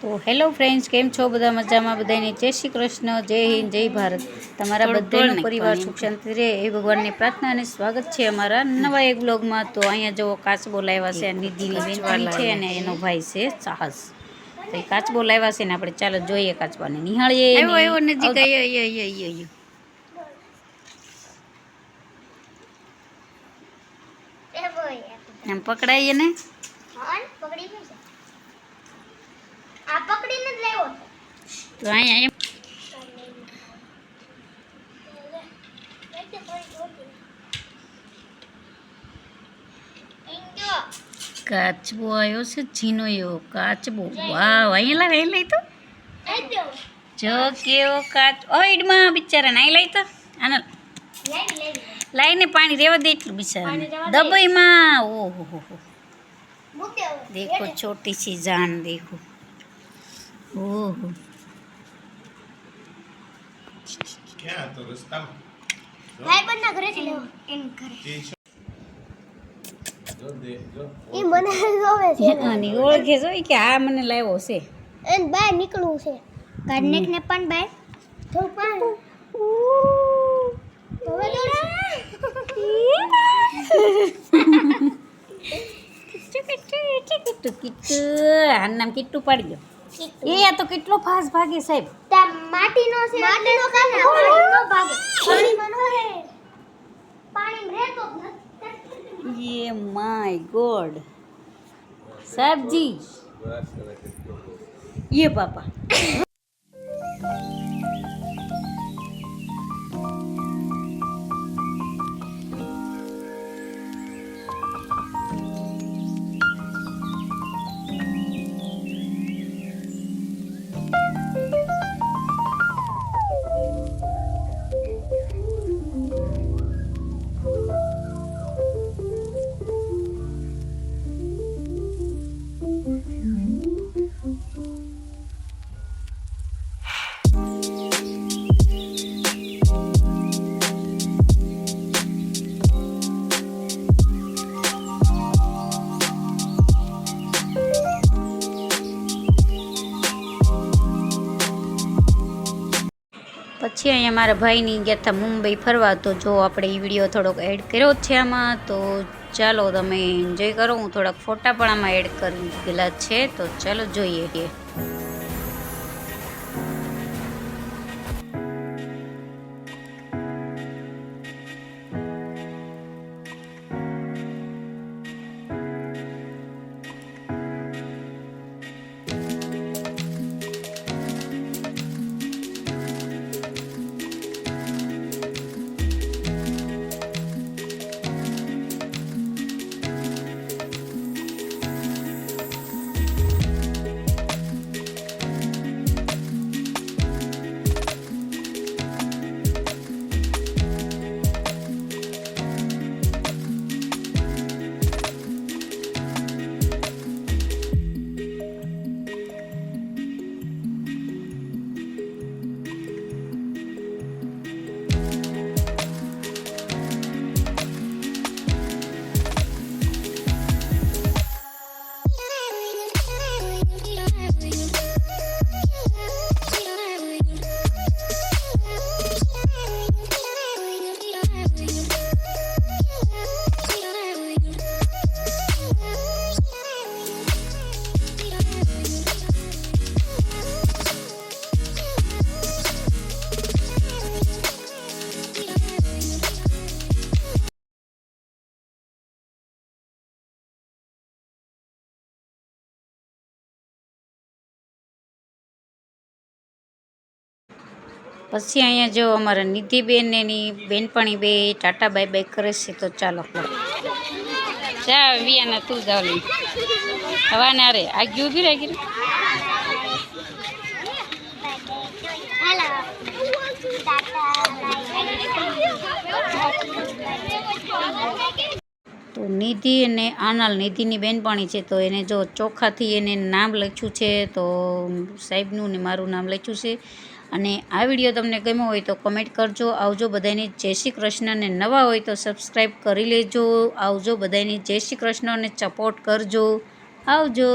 તો hello friends, કેમ છો? બધા મજામાં? બધાને જય શ્રી કૃષ્ણ, જય હિન્દ, જય ભારત. તમારા બધાનો પરિવાર સુખ શાંતિ રહે એ ભગવાનની પ્રાર્થના અને સ્વાગત છે અમારા નવા એક બ્લોગમાં. તો અહીંયા જો કાચબો લાવ્યા છે, નિધિની બેનપણી છે અને એનો ભાઈ છે સાહસ. તો એ કાચબો લાવ્યા છે ને આપણે ચાલો જોઈએ કાચબાને નિહાળીએ. એમ પકડાઈએ ને તો અહીંયા એમ કાચબો આવ્યો છે, ઝીનો એવો કાચબો. વાવ, અહીંયા લાવ, એ લઈ તો જો કેવો કાચ ઓઈડમાં બિચારાને અહીં લઈ તો આને લાઈને પાણી રેવા દે એટલું બિચારાને દબાઈમાં. ઓહો હો હો, देखो छोटी सी जान, देखो. ओहो, क्या तो रस्ता भाई बन्ना घरे चले इन घरे जो देख जो ई મને જોવે છે આની ઓળખે જો કે આ મને લાવ્યો છે એન બહાર નીકળવું છે ઘરનેક ને પણ બહાર થોડું પાણી હવે તો આ નામ કિટ્ટુ પાડી દો. એ આ તો કેટલો ફાસ્ટ ભાગે સાહેબ. માટીનો છે, માટીનો કાને પાણીનો ભાગે, પાણીમાં નો રે, પાણીમાં રે તો નથી. એ માય ગોડ સાહેબજી, ये पापा પછી અહીંયા મારા ભાઈની ગયા હતા મુંબઈ ફરવા. તો જો આપણે એ વિડીયો થોડોક એડ કર્યો જ છે આમાં, તો ચાલો તમે એન્જોય કરો. હું થોડાક ફોટા પણ આમાં એડ કરી દીધેલા છે, તો ચાલો જોઈએ. પછી અહીંયા જો અમારા નિધિબેન એની બેનપણી બે ટાટા બાય બાય કરે છે. તો ચાલો જા વિયાના તું જાવ લઈ હવા ના રે આગી ઉભી રહી તો નિધિ અને આનલ નિધિની બેનપણી છે. તો એને જો ચોખાથી એને નામ લખ્યું છે, તો સાહેબનું ને મારું નામ લખ્યું છે. અને આ વિડીયો તમને ગમ્યો હોય તો કમેન્ટ કરજો. આવજો બધાને જય શ્રી કૃષ્ણ. અને નવા હોય તો સબસ્ક્રાઈબ કરી લેજો. આવજો બધાને જય શ્રી કૃષ્ણ અને સપોર્ટ કરજો. આવજો.